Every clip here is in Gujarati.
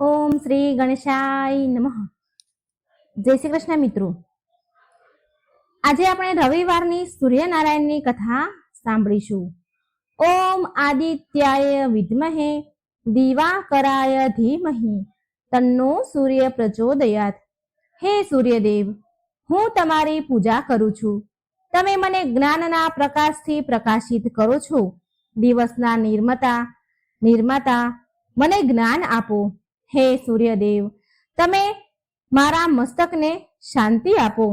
ઓમ શ્રી ગણેશાય નમઃ. જય શ્રી કૃષ્ણ મિત્રો. આજે આપણે રવિવારની સૂર્યનારાયણની કથા સાંભળીશું. ઓમ આદિત્યાય વિદ્મહે દિવાકરાય ધીમહિ તન્નો સૂર્ય પ્રચોદયાત. હે સૂર્યદેવ, હું તમારી પૂજા કરું છું. તમે મને જ્ઞાનના પ્રકાશથી પ્રકાશિત કરો છો. દિવસના નિર્માતા મને જ્ઞાન આપો. હે સૂર્યદેવ, તમે મારા મસ્તકને શાંતિ આપો.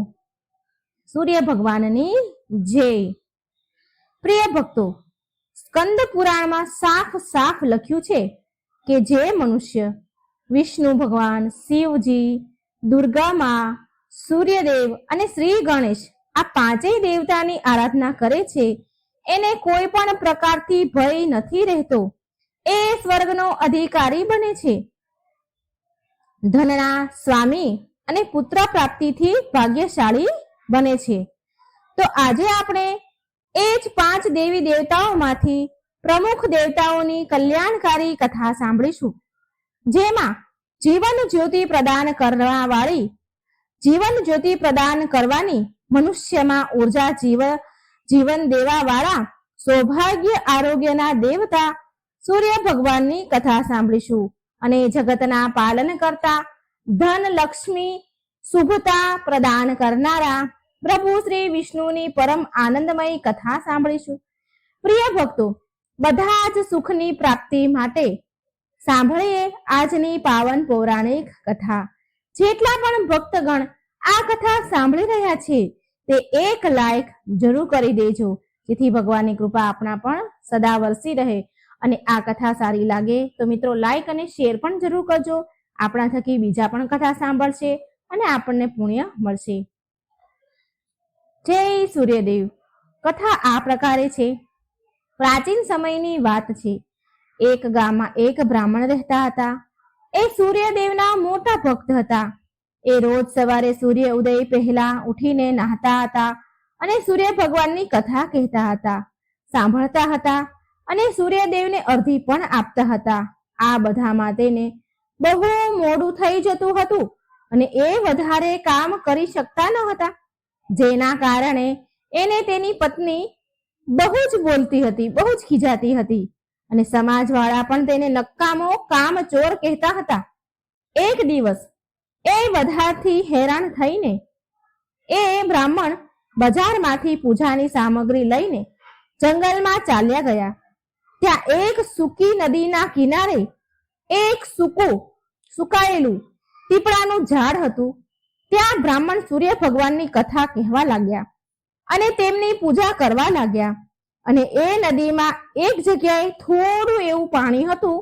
સૂર્ય ભગવાનની જય. પ્રિય ભક્તો, સ્કંદ પુરાણમાં સાફ લખ્યું છે કે જે મનુષ્ય વિષ્ણુ ભગવાન, શિવજી, દુર્ગા માં, સૂર્યદેવ અને શ્રી ગણેશ આ પાંચેય દેવતાની આરાધના કરે છે એને કોઈ પણ પ્રકારથી ભય નથી રહેતો. એ સ્વર્ગનો અધિકારી બને છે. ધનના સ્વામી અને પુત્ર પ્રાપ્તિથી ભાગ્યશાળી બને છે. તો આજે આપણે એ જ 5 દેવી દેવતાઓમાંથી પ્રમુખ દેવતાઓની કલ્યાણકારી કથા સાંભળીશું, જેમાં જીવન જ્યોતિ પ્રદાન કરવાની, મનુષ્યમાં ઉર્જા જીવન દેવા વાળા સૌભાગ્ય આરોગ્યના દેવતા સૂર્ય ભગવાનની કથા સાંભળીશું અને જગતના પાલન કરતા, ધન લક્ષ્મી શુભતા પ્રદાન કરનારા પ્રભુ શ્રી વિષ્ણુની પરમ આનંદમય કથા સાંભળીશું. પ્રિય ભક્તો, બધા જ સુખની પ્રાપ્તિ માટે સાંભળીએ આજની પાવન પૌરાણિક કથા. જેટલા પણ ભક્તગણ આ કથા સાંભળી રહ્યા છે તે એક લાઈક જરૂર કરી દેજો, જેથી ભગવાનની કૃપા આપણા પણ સદા વરસી રહે. અને આ કથા સારી લાગે તો મિત્રો લાઈક અને શેર પણ જરૂર કરજો. આપણા થકી બીજા પણ કથા સાંભળશે અને આપણને પુણ્ય મળશે. જય સૂર્યદેવ. કથા આ પ્રકારે છે. પ્રાચીન સમયની વાત છે. એક ગામમાં એક બ્રાહ્મણ રહેતા હતા. એ સૂર્યદેવના મોટા ભક્ત હતા. એ રોજ સવારે સૂર્ય ઉદય પહેલા ઉઠીને નહાતા હતા અને સૂર્ય ભગવાનની કથા કહેતા હતા, સાંભળતા હતા અને સૂર્યદેવને અર્ધી પણ આપતા હતા. આ બધામાં તેને બહુ મોડું થઈ જતું હતું અને એ વધારે કામ કરી શકતા ન હતા, જેના કારણે એને તેની પત્ની બહુ જ બોલતી હતી, બહુ જ ખીજાતી હતી અને સમાજવાળા પણ તેને નકામો કામચોર કહેતા હતા. એક દિવસ એ વધારથી હેરાન થઈને એ બ્રાહ્મણ બજારમાંથી પૂજાની સામગ્રી લઈને જંગલમાં ચાલ્યા ગયા. ત્યાં એક સૂકી નદીના કિનારે એક સુકાયેલું પીપળાનું ઝાડ હતું. ત્યાં બ્રાહ્મણ સૂર્ય ભગવાનની કથા કહેવા લાગ્યા અને તેમની પૂજા કરવા લાગ્યા. અને એ નદીમાં એક જગ્યાએ થોડું એવું પાણી હતું,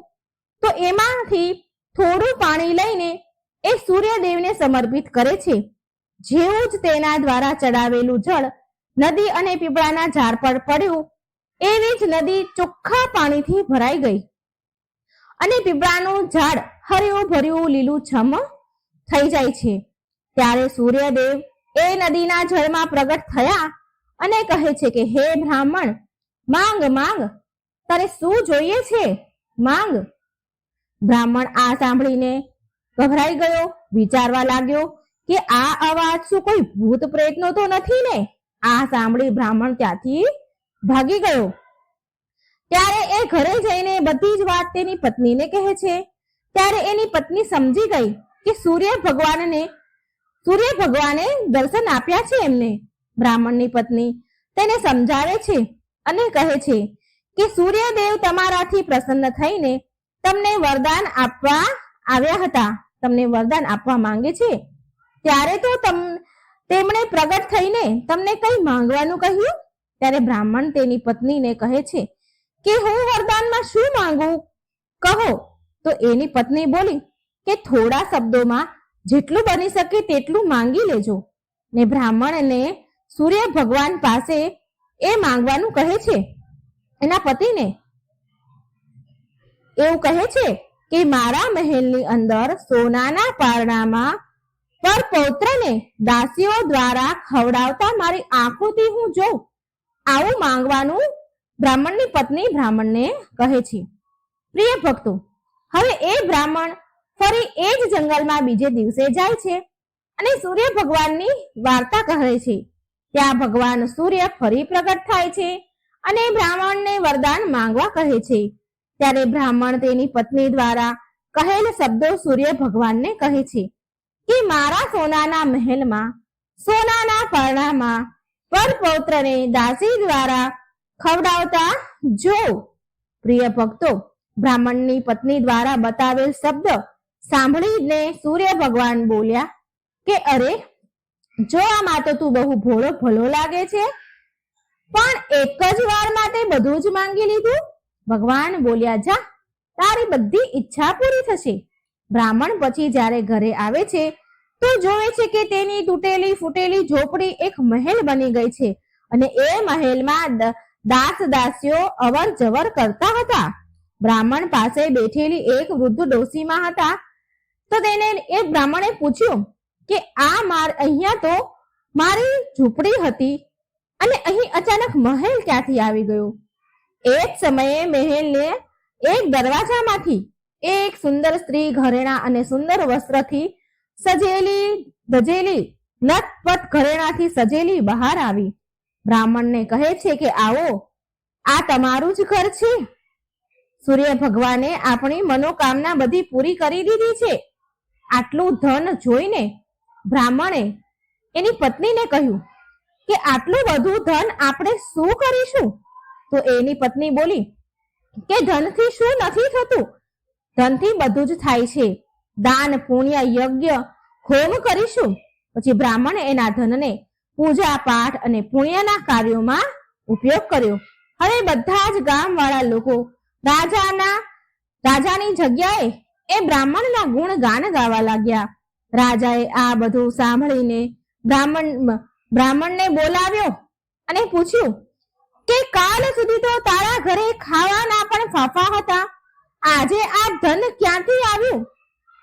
તો એમાંથી થોડું પાણી લઈને એ સૂર્યદેવને સમર્પિત કરે છે. જેવું જ તેના દ્વારા ચડાવેલું જળ નદી અને પીપળાના ઝાડ પર પડ્યું, એવી જ નદી ચોખ્ખા પાણીથી ભરાઈ ગઈ અને પીપળાનું ઝાડ હર્યું ભર્યું લીલું છમ થઈ જાય છે. ત્યારે સૂર્યદેવ એ નદીના જળમાં પ્રગટ થયા અને કહે છે કે હે બ્રાહ્મણ, માંગ, તને શું જોઈએ છે, માંગ. બ્રાહ્મણ આ સાંભળીને ગભરાઈ ગયો. વિચારવા લાગ્યો કે આ અવાજ શું કોઈ ભૂત પ્રેતનો તો નથી ને? આ સાંભળી બ્રાહ્મણ ત્યાંથી ભાગી ગયો. ત્યારે એ ઘરે જઈને બધી જ વાત તેની પત્નીને કહે છે. ત્યારે એની પત્ની સમજી ગઈ કે સૂર્ય ભગવાને દર્શન આપ્યા છે એમને. બ્રાહ્મણની પત્ની તેને સમજાવે છે અને કહે છે કે સૂર્યદેવ તમારાથી પ્રસન્ન થઈને તમને વરદાન આપવા આવ્યા હતા, તમને વરદાન આપવા માંગે છે. ત્યારે તો તેમણે પ્રગટ થઈને તમને કઈ માંગવાનું કહ્યું? ત્યારે બ્રાહ્મણ તેની પત્નીને કહે છે કે હું વરદાનમાં શું માંગુ, કહો. તો એની પત્ની બોલી કે થોડા શબ્દોમાં જેટલું બની શકે તેટલું માંગી લેજો. ને બ્રાહ્મણને સૂર્ય ભગવાન પાસે એ માંગવાનું કહે છે. એના પતિને એવું કહે છે કે મારા મહેલની અંદર સોનાના પારણામાં પર પૌત્રને દાસીઓ દ્વારા ખવડાવતા મારી આંખોથી હું જોઉં, આવું માંગવાનું બ્રાહ્મણની પત્ની બ્રાહ્મણને કહે છે. પ્રિય ભક્તો, હવે એ બ્રાહ્મણ ફરી એ જ જંગલમાં બીજે દિવસે જાય છે અને સૂર્ય ભગવાનની વાર્તા કહે છે. ત્યાં ભગવાન સૂર્ય ફરી પ્રગટ થાય છે અને બ્રાહ્મણને વરદાન માંગવા કહે છે. ત્યારે બ્રાહ્મણ તેની પત્ની દ્વારા કહેલ શબ્દો સૂર્ય ભગવાનને કહે છે કે મારા સોનાના મહેલમાં, સોનાના પરણામાં પરપૌત્રને દાસી દ્વારા ખવડાવતા જો. પ્રિય ભક્તો, બ્રાહ્મણની પત્ની દ્વારા બતાવેલ શબ્દ સાંભળીને સૂર્ય ભગવાન બોલ્યા કે અરે, જો આમાં તો તું બહુ ભોળો ભલો લાગે છે, પણ એક જ વાર માટે બધું જ માંગી લીધું. ભગવાન બોલ્યા, જા, તારી બધી ઈચ્છા પૂરી થશે. બ્રાહ્મણ પછી જ્યારે ઘરે આવે છે તો જોવે છે કે તેની તૂટેલી ફૂટેલી ઝોપડી એક મહેલ બની ગઈ છે અને એ મહેલમાં દાસ દાસીઓ અવર જવર કરતા હતા. બ્રાહ્મણ પાસે બેઠેલી એક વૃદ્ધ ડોસીમાં હતા તો તેને એ બ્રાહ્મણે પૂછ્યું કે અહીંયા તો મારી ઝૂંપડી હતી અને અહીં અચાનક મહેલ ક્યાંથી આવી ગયો? એ જ સમયે મહેલને એક દરવાજામાંથી એક સુંદર સ્ત્રી ઘરેણા અને સુંદર વસ્ત્રથી સજેલી ધજેલી લથપથ ઘરેણાથી સજેલી બહાર આવી. બ્રાહ્મણને કહે છે કે આવો, આ તમારું જ ઘર છે. સૂર્ય ભગવાને આપણી મનોકામના બધી પૂરી કરી દીધી છે. આટલું ધન જોઈને બ્રાહ્મણે એની પત્નીને કહ્યું કે આટલું બધું ધન આપણે શું કરીશું? તો એની પત્ની બોલી કે ધનથી શું નથી થતું, ધનથી બધું જ થાય છે. દાન, પુણ્ય, યજ્ઞ, હોમ કરીશું. પછી બ્રાહ્મણે એના ધનને પૂજા પાઠ અને પુણ્યના કાર્યોમાં ઉપયોગ કર્યો. હવે બધા જ ગામવાળા લોકો રાજાની જગ્યાએ એ બ્રાહ્મણના ગુણ ગાન ગાવા લાગ્યા. રાજાએ આ બધું સાંભળીને બ્રાહ્મણને બોલાવ્યો અને પૂછ્યું કે કાલ સુધી તો તારા ઘરે ખાવાના પણ ફાફા હતા, આજે આ ધન ક્યાંથી આવ્યું?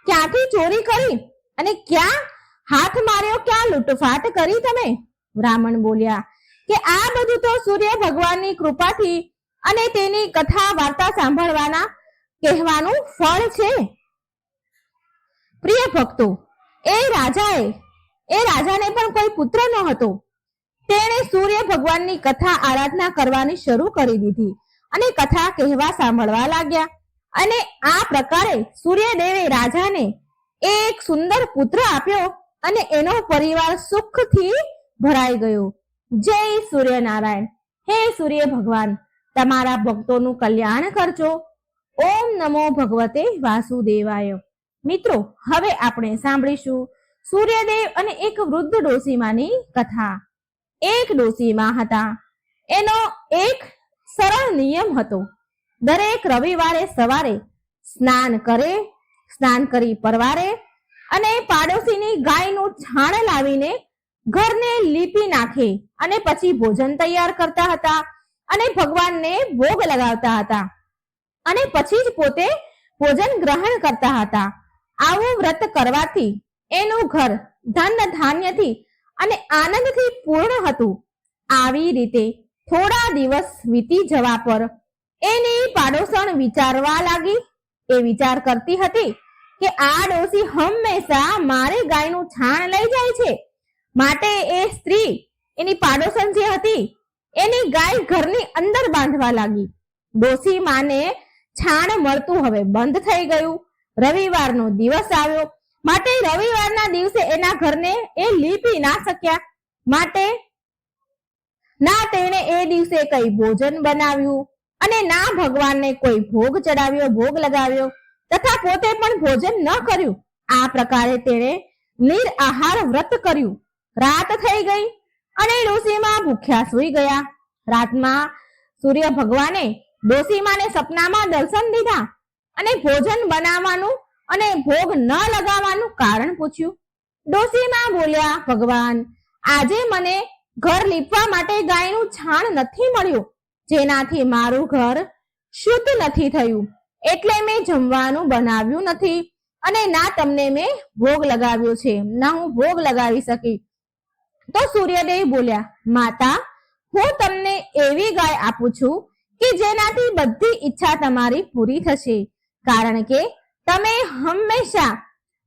ક્યાંથી ચોરી કરી અને ક્યાં હાથ માર્યો, ક્યાં લૂંટફાટ કરી તમે? બ્રાહ્મણ બોલ્યા કે આ બધું તો સૂર્ય ભગવાનની કૃપાથી અને તેની કથા વાર્તા સાંભળવાના કહેવાનું ફળ છે. પ્રિય ભક્તો, એ રાજાને પણ કોઈ પુત્ર ન હતો. તેણે સૂર્ય ભગવાનની કથા આરાધના કરવાની શરૂ કરી દીધી અને કથા કહેવા સાંભળવા લાગ્યા. અને આ પ્રકારે સૂર્યદેવે રાજાને એક સુંદર પુત્ર આપ્યો અને એનો પરિવાર સુખથી ભરાઈ ગયો. જય સૂર્યનારાયણ. હે સૂર્ય ભગવાન, તમારા ભક્તોનું કલ્યાણ કરજો. ઓમ નમો ભગવતે વાસુદેવાય. મિત્રો, હવે આપણે સાંભળીશું સૂર્યદેવ અને એક વૃદ્ધ ડોસીમાની કથા. એક ડોસીમાં હતા. એનો એક સરળ નિયમ હતો. દરેક રવિવારે સવારે સ્નાન કરી પરવારે અને પાડોશીની ગાયનું છાણ લાવીને ઘરને લીપી નાખે અને પછી ભોજન તૈયાર કરતા હતા અને ભગવાનને ભોગ લગાવતા હતા અને પછી જ પોતે ભોજન ગ્રહણ કરતા હતા. આવું વ્રત કરવાથી એનું ઘર ધન ધાન્યથી અને આનંદથી પૂર્ણ હતું. આવી રીતે થોડા દિવસ વીતી જવા પર એની પાડોશણ વિચારવા લાગી. એ વિચાર કરતી હતી કે આ ડોસી હંમેશા મારી ગાયનું છાણ લઈ જાય છે, માટે એ સ્ત્રી એની પાડોશણ જે હતી એની ગાય ઘરની અંદર બાંધવા લાગી. ડોસી માને છાણ મળતું હવે બંધ થઈ ગયું. રવિવારનો દિવસ આવ્યો, માટે રવિવારના દિવસે એના ઘરને એ લીપી ના શક્યા. માટે ના તેણે એ દિવસે કઈ ભોજન બનાવ્યું અને ના ભગવાનને કોઈ ભોગ ચડાવ્યો, ભોગ લગાવ્યો તથા પોતે પણ ભોજન ન કર્યું. આ પ્રકારે તેણે નિરાહાર વ્રત કર્યું. રાત થઈ ગઈ અને ડોસીમા ભૂખ્યા સૂઈ ગયા. રાતમાં સૂર્ય ભગવાને ડોસીમાને સપનામાં દર્શન દીધા અને ભોજન બનાવવાનું અને ભોગ ન લગાવવાનું કારણ પૂછ્યું. ડોસીમા બોલ્યા, ભગવાન, આજે મને ઘર લીપવા માટે ગાયનું છાણ નથી મળ્યું, જેનાથી મારું ઘર શુદ્ધ નથી થયું, એટલે મેં જમવાનું બનાવ્યું નથી અને ના તમને મેં ભોગ લગાવ્યો છે, ના હું ભોગ લગાવી શકી. તો સૂર્યદેવ બોલ્યા, માતા, હું તમને એવી ગાય આપું છું કે જેનાથી બધી ઈચ્છા તમારી પૂરી થશે, કારણ કે તમે હંમેશા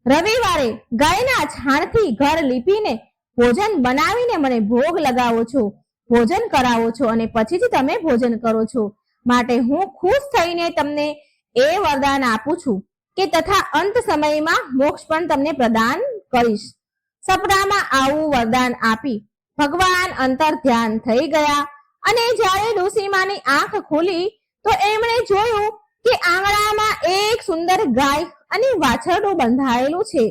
રવિવારે ગાયના છાણથી ઘર લીપીને ભોજન બનાવીને મને ભોગ લગાવો છો, ભોજન કરાવો છો અને પછી જ તમે ભોજન કરો છો. માટે હું ખુશ થઈને તમને એ વરદાન આપું છું કે તથા અંત સમયમાં મોક્ષ પણ તમને પ્રદાન કરીશ. સપનામાં આવું વરદાન આપી ભગવાન અંતર ધ્યાન થઈ ગયા અને જ્યારે ડોસીમાની આંખ ખુલી તો એમણે જોયું કે આંગણામાં એક સુંદર ગાય અને વાછરડું બંધાયેલું છે.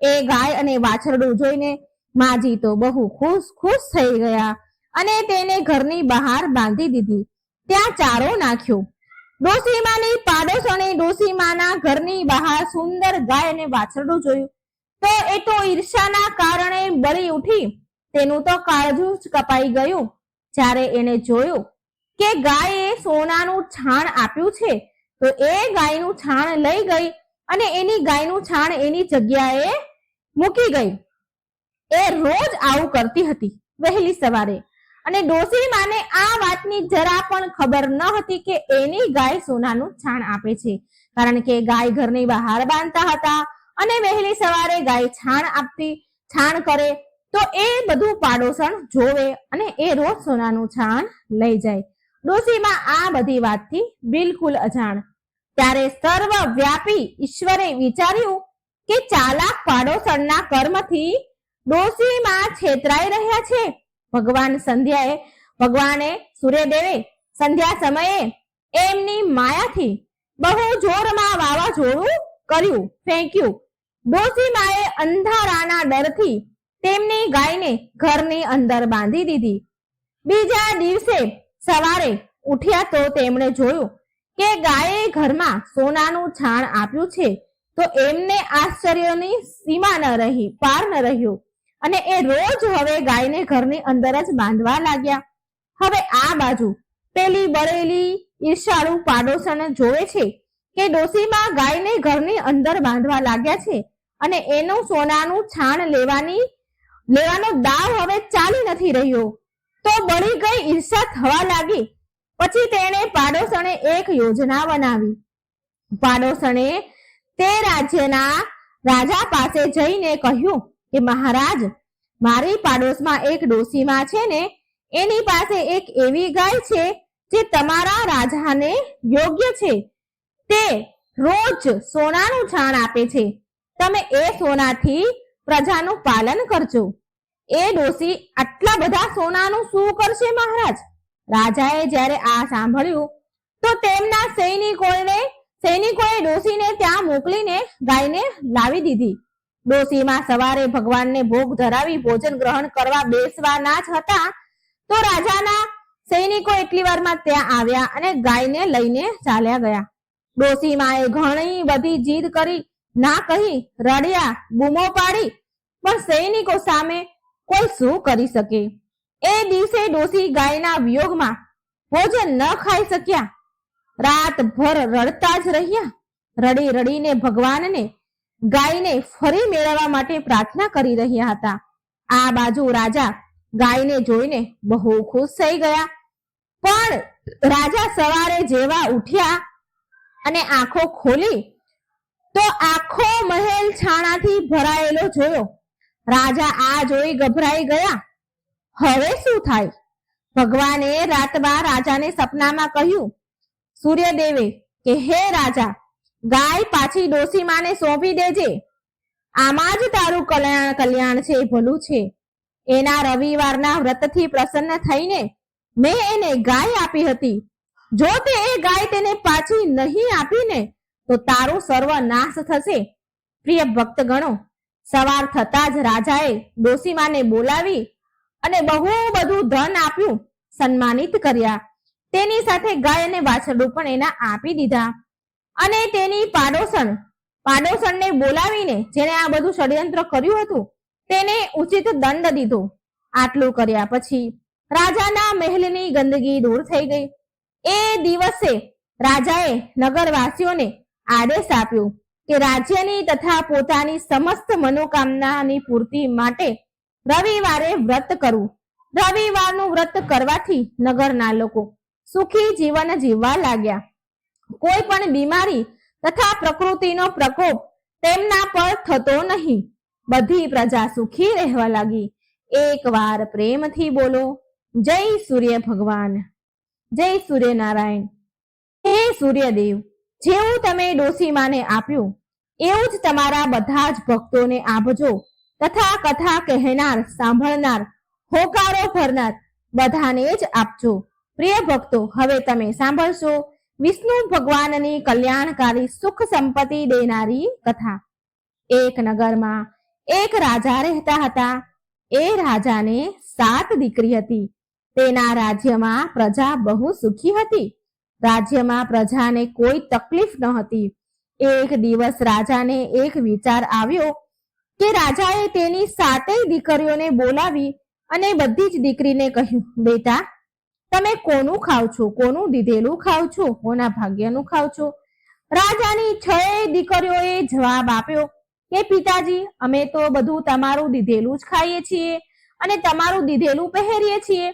એ ગાય અને વાછરડું જોઈને માજી તો બહુ ખુશ થઈ ગયા અને તેને ઘરની બહાર બાંધી દીધી, ત્યાં ચારો નાખ્યો. ડોસીમાની પાડોશણે ડોસીમાના ઘરની બહાર સુંદર ગાય અને વાછરડું જોયું તો એ તો ઈર્ષાના કારણે બળી ઉઠી. તેનું તો કાળજું જ કપાઈ ગયું. જ્યારે એને જોયું કે ગાયે સોનાનું છાણ આપ્યું છે તો એ ગાયનું છાણ લઈ ગઈ અને એની ગાયનું છાણ એની જગ્યાએ મૂકી ગઈ. એ રોજ આવું કરતી હતી વહેલી સવારે અને ડોસીમાને આ વાતની જરા પણ ખબર ન હતી કે એની ગાય સોનાનું છાણ આપે છે, કારણ કે ગાય ઘરની બહાર બાંધતા હતા અને વહેલી સવારે ગાય છાણ કરે તો એ બધું પાડોશણ જોવે અને એ રોજ સોનાનું છાણ લઈ જાય. ડોસીમા આ બધી વાતથી બિલકુલ અજાણ. ત્યારે સર્વવ્યાપી ઈશ્વરે વિચાર્યું કે ચાલાક પાડોશણના કર્મથી ડોસીમા છેતરાઈ રહ્યા છે. ભગવાને સૂર્યદેવે સંધ્યા સમયે એમની માયાથી બહુ જોરમાં વાવાઝોડું કર્યું, ફેંક્યું. ડોસીમાએ અંધારાના ડરથી તેમની ગાયને ઘરની અંદર બાંધી દીધી. બીજા દિવસે સવારે ઉઠ્યા તો તેમણે જોયું કે ગાયે ઘરમાં સોનાનું છાણ આપ્યું છે તો એમને આશ્ચર્યની સીમા પાર ન રહ્યું અને એ રોજ હવે ગાયને ઘરની અંદર જ બાંધવા લાગ્યા. હવે આ બાજુ પેલી બળેલી ઈર્ષાળુ પાડોશણ જોવે છે કે ડોસીમા ગાયને ઘરની અંદર બાંધવા લાગ્યા છે અને એનું સોનાનું છાણ લેવાનો દાવ હવે ચાલી નથી રહ્યો તો બળી ગઈ ઈર્ષા થવા લાગી. પછી તેણે પાડોશણે એક યોજના બનાવી. પાડોશણે તે રાજ્યના રાજા પાસે જઈને કહ્યું કે મહારાજ, મારી પાડોશમાં એક ડોસીમા છે ને, એની પાસે એક એવી ગાય છે જે તમારા રાજાને યોગ્ય છે. તે રોજ સોનાનું છાણ આપે છે. તમે એ સોનાથી પ્રજાનું પાલન કરજો. એ ડોસી આટલા બધા સોનાનું શું કરશે મહારાજ? રાજાએ જ્યારે આ સાંભળ્યું તો તેમના સૈનિકોએ ડોસીને ત્યાં મોકલીને ગાયને લાવી દીધી. ડોસીમાં સવારે ભગવાનને ભોગ ધરાવી ભોજન ગ્રહણ કરવા બેસવાના જ હતા તો રાજાના સૈનિકો એટલી વારમાં ત્યાં આવ્યા અને ગાયને લઈને ચાલ્યા ગયા. ડોસીમાએ ઘણી બધી જીદ કરી, ના કહી, રડ્યા, બૂમો પાડી, પણ સૈનિકો સામે કોઈ શું કરી શકે? એ દિવસે ડોસી ગાયના વિયોગમાં ભોજન ન ખાઈ શક્યા. રાતભર રડતા જ રહ્યા. રડી રડીને ભગવાનને ગાયને ફરી મેળવવા માટે પ્રાર્થના કરી રહ્યા હતા. આ બાજુ રાજા ગાયને જોઈને બહુ ખુશ થઈ ગયા. પણ રાજા સવારે જેવા ઉઠ્યા અને આંખો ખોલી તો આખો મહેલ છાણાથી ભરાયેલો જોયો. રાજા આ જોઈ ગભરાઈ ગયા. હવે શું થાય? ભગવાને રાતમાં રાજાને સપનામાં કહ્યું, સૂર્યદેવે કે હે રાજા, ગાય પાછી ડોસીમાને સોંપી દેજે. આમાં જ તારું કલ્યાણ છે, ભલું છે. એના રવિવારના વ્રતથી પ્રસન્ન થઈને મેં એને ગાય આપી હતી. જો તે એ ગાય તેને પાછી નહીં આપીને તો તારું સર્વનાશ થશે. પ્રિય ભક્તગણો, સવાર થતા જ રાજાએ ડોસીમાને બોલાવી અને બહુ બધું ધન આપ્યું, સન્માનિત કર્યા. તેની સાથે ગાય અને વાછરડું પણ એના આપી દીધા અને તેની પાડોશણને બોલાવીને જેને આ બધું ષડયંત્ર કર્યું હતું તેને ઉચિત દંડ દીધો. આટલું કર્યા પછી રાજાના મહેલની ગંદકી દૂર થઈ ગઈ. એ દિવસે રાજાએ નગરવાસીઓને આદેશ આપ્યો કે રાજ્યની તથા પોતાની સમસ્ત મનોકામનાની પૂર્તિ માટે રવિવારે વ્રત કરવું. રવિવારનું વ્રત કરવાથી નગરના લોકો સુખી જીવન જીવવા લાગ્યા. કોઈ પણ બીમારી તથા પ્રકૃતિનો પ્રકોપ તેમના પર થતો નહીં. બધી પ્રજા સુખી રહેવા લાગી. એકવાર પ્રેમથી બોલો, જય સૂર્ય ભગવાન, જય સૂર્યનારાયણ. હે સૂર્યદેવ, જેવું તમે ડોસીમાને આપ્યું એવું જ તમારા બધા જ ભક્તોને આપજો તથા કથા કહેનાર, સાંભળનાર, હોકારો ભરનાર બધાને જ આપજો. પ્રિય ભક્તો, હવે તમે સાંભળશો વિષ્ણુ ભગવાનની કલ્યાણકારી સુખ સંપત્તિ દેનારી કથા. એક નગરમાં એક રાજા રહેતા હતા. એ રાજાને 7 દીકરી હતી. તેના રાજ્યમાં પ્રજા બહુ સુખી હતી. રાજ્યમાં પ્રજાને કોઈ તકલીફ ન હતી. એક દિવસ રાજાને એક વિચાર આવ્યો કે રાજાએ તેની 7 દીકરીઓને બોલાવી અને બધી જ દીકરીને કહ્યું, બેટા, તમે કોનું ખાવ છો? કોનું દીધેલું ખાવ છો? કોના ભાગ્યનું ખાવ છો? રાજાની 6 દીકરીઓએ જવાબ આપ્યો કે પિતાજી, અમે તો બધું તમારું દીધેલું જ ખાઈએ છીએ અને તમારું દીધેલું પહેરીએ છીએ.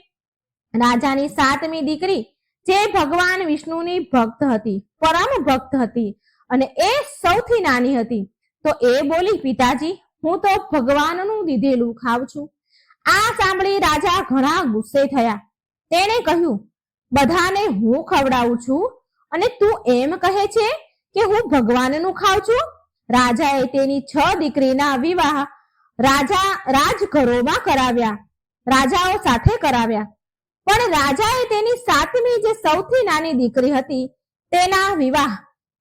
રાજાની 7મી દીકરી, જે ભગવાન વિષ્ણુની ભક્ત હતી, પરમ ભક્ત હતી અને એ સૌથી નાની હતી, તો એ બોલી, પિતાજી, હું તો ભગવાનનું દીધેલું ખાઉં છું. આ સાંભળી રાજા ઘણા ગુસ્સે થયા. તેણે કહ્યું, બધાને હું ખવડાવું છું અને તું એમ કહે છે કે હું ભગવાનનું ખાઉં છું? રાજાએ તેની 6 દીકરીના વિવાહ રાજઘરોમાં કરાવ્યા, રાજાઓ સાથે કરાવ્યા. પણ રાજાએ તેની 7મી, જે સૌથી નાની દીકરી હતી, તેના વિવાહ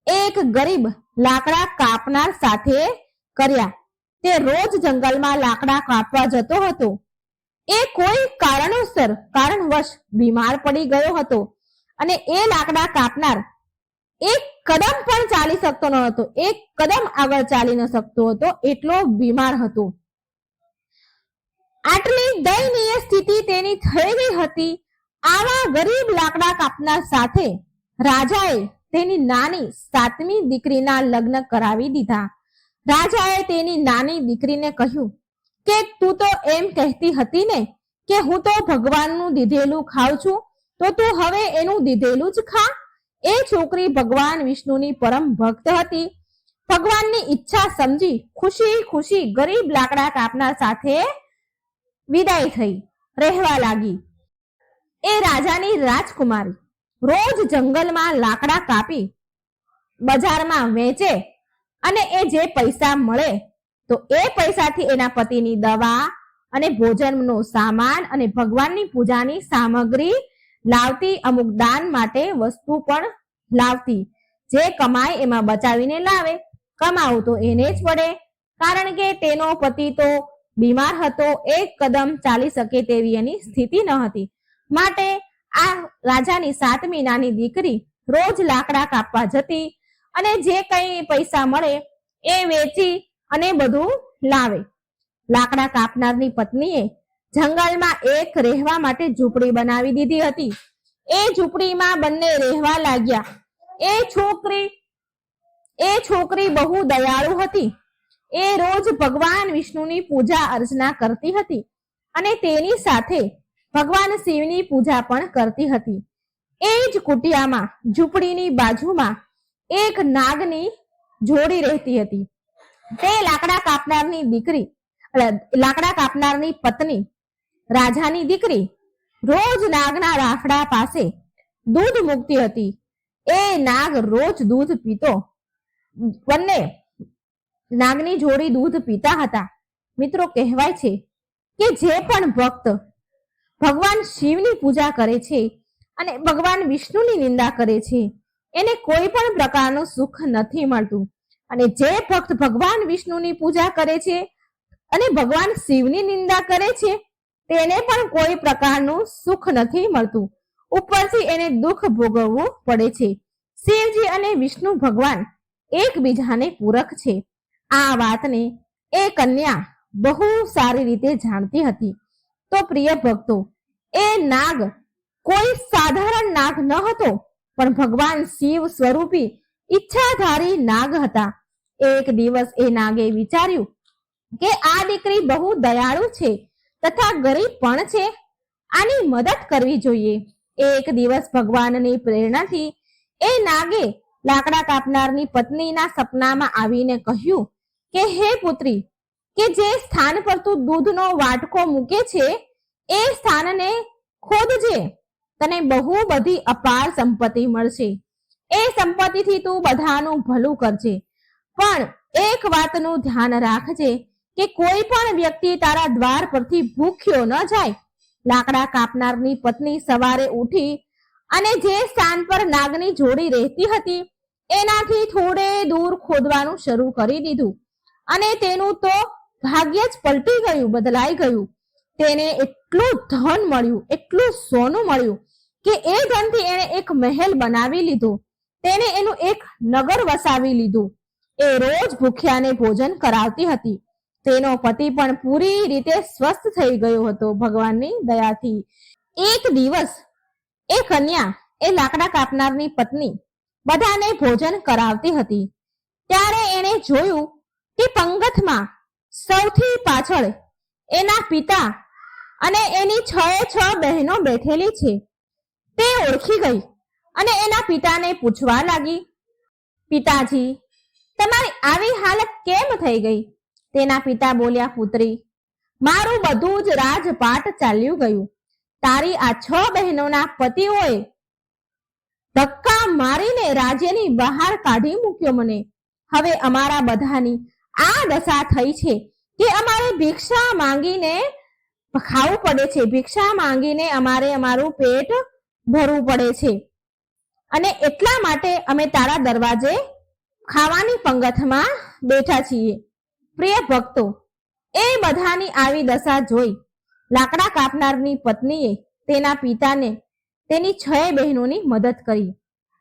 એક ગરીબ લાકડા કાપનાર સાથે કર્યા. તે રોજ જંગલમાં લાકડા કાપવા જતો હતો. એ કોઈ કારણવશ બીમાર પડી ગયો હતો અને એ લાકડા કાપનાર એક કદમ પણ ચાલી શકતો ન હતો. એક કદમ આગળ ચાલી ન શકતો હતો, એટલો બીમાર હતો. આટલી દયનીય સ્થિતિ તેની થઈ ગઈ હતી. આવા ગરીબ લાકડા કાપનાર સાથે રાજાએ તેની નાની 7મી દીકરીના લગ્ન કરાવી દીધા. રાજાએ તેની નાની દીકરીને કહ્યું કે તું તો એમ કહેતી હતી ને કે હું તો ભગવાનનું દીધેલું ખાઉં છું, તો તું હવે એનું દીધેલું જ ખા. એ છોકરી ભગવાન વિષ્ણુની પરમ ભક્ત હતી. ભગવાનની ઈચ્છા સમજી ખુશી ખુશી ગરીબ લાકડા કાપનાર સાથે વિદાય થઈ રહેવા લાગી. એ રાજાની રાજકુમારી રોજ જંગલમાં લાકડા કાપી બજારમાં વેચે અને એ જે પૈસા મળે તો એ પૈસાથી એના પતિની દવા અને ભોજનનો સામાન અને ભગવાનની પૂજાની સામગ્રી લાવતી. અમુક દાન માટે વસ્તુ પણ લાવતી. જે કમાય એમાં બચાવીને લાવે. કમાવું તો એને જ પડે, કારણ કે તેનો પતિ તો બીમાર હતો. એક કદમ ચાલી શકે તેવી એની સ્થિતિ ન હતી. માટે આ રાજાની 7મી નાની દીકરી રોજ લાકડા કાપવા જતી અને જે કંઈ પૈસા મળે એ વેચી અને બધું લાવે. લાકડા કાપનારની પત્નીએ જંગલમાં એક રહેવા માટે ઝૂંપડી બનાવી દીધી હતી. એ ઝૂંપડીમાં બંને રહેવા લાગ્યા. એ છોકરી બહુ દયાળુ હતી. એ રોજ ભગવાન વિષ્ણુની પૂજા અર્ચના કરતી હતી અને તેની સાથે ભગવાન શિવની પૂજા પણ કરતી હતી. એ જ કુટિયામાં ઝૂંપડીની બાજુમાં એક નાગની જોડી રહેતી હતી. તે લાકડા કાપનારની પત્ની, રાજાની દીકરી, રોજ નાગના રાફડા પાસે દૂધ મૂકતી હતી. એ નાગ રોજ દૂધ પીતો. બંને નાગની જોડી દૂધ પીતા હતા. મિત્રો, કહેવાય છે કે જે પણ ભક્ત ભગવાન શિવની પૂજા કરે છે અને ભગવાન વિષ્ણુની નિંદા કરે છે એને કોઈ પણ પ્રકારનું સુખ નથી મળતું. અને જે ભક્ત ભગવાન વિષ્ણુની પૂજા કરે છે અને ભગવાન શિવની નિંદા કરે છે તેને પણ કોઈ પ્રકારનું સુખ નથી મળતું. ઉપરથી એને દુઃખ ભોગવવું પડે છે. શિવજી અને વિષ્ણુ ભગવાન એકબીજાને પૂરક છે. આ વાતને એ કન્યા બહુ સારી રીતે જાણતી હતી. તો પ્રિય ભક્તો, એ નાગ કોઈ સાધારણ નાગ ન હતો, પણ ભગવાન શિવ સ્વરૂપી ઈચ્છાધારી નાગ હતા. એક દિવસ એ નાગે વિચાર્યું કે આ દીકરી બહુ દયાળુ છે તથા ગરીબ પણ છે, આની મદદ કરવી જોઈએ. એક દિવસ ભગવાનની પ્રેરણાથી એ નાગે લાકડા કાપનારની પત્નીના સપનામાં આવીને કહ્યું કે હે પુત્રી, કે જે સ્થાન પર તું દૂધનો વાટકો મૂકે છે એ સ્થાનને ખોદજે, તને બહુ બધી અપાર સંપત્તિ મળશે. એ સંપત્તિથી તું બધાનું ભલું કરજે, પણ એક વાતનું ધ્યાન રાખજે કે કોઈ પણ વ્યક્તિ તારા દ્વાર પરથી ભૂખ્યો ન જાય. લાકડા કાપનારની પત્ની સવારે ઉઠી અને જે સ્થાન પર નાગની જોડી રહેતી હતી એનાથી થોડે દૂર ખોદવાનું શરૂ કરી દીધું અને તેનું તો ભાગ્ય જ પલટી ગયું, બદલાઈ ગયું. તેને એટલું ધન મળ્યું, એટલું સોનું મળ્યું કે એ ધનથી એણે એક મહેલ બનાવી લીધો. તેને એનું એક નગર વસાવી લીધું. એ રોજ ભૂખ્યાને ભોજન કરાવતી હતી. તેનો પતિ પણ પૂરી રીતે સ્વસ્થ થઈ ગયો હતો ભગવાનની દયાથી. એક દિવસ એ કન્યા, એ લાકડા કાપનારની પત્ની બધાને ભોજન કરાવતી હતી. ત્યારે એણે જોયું કે પંગતમાં સૌથી પાછળ એના પિતા અને એની 6 બહેનો બેઠેલી છે. તે ઓળખી ગઈ અને એના પિતાને પૂછવા લાગી, પિતાજી, તમારી આવી હાલત કેમ થઈ ગઈ? તેના પિતા બોલ્યા, પુત્રી, મારું બધું જ રાજપાટ ચાલ્યું ગયું. તારી આ 6 બહેનોના પતિઓએ ધક્કા મારીને રાજ્યની બહાર કાઢી મૂક્યો મને. હવે અમારા બધાની આ દશા થઈ છે કે અમારે ભિક્ષા માંગીને ખાવું પડે છે, ભિક્ષા માંગીને અમારે અમારું પેટ ભરવું પડે છે અને એટલા માટે અમે તારા દરવાજે ખાવાની પંગતમાં બેઠા છીએ. પ્રિય ભક્તો, એ બધાની આવી દશા જોઈ લાકડા કાપનારની પત્નીએ તેના પિતાને તેની 6 બહેનોની મદદ કરી.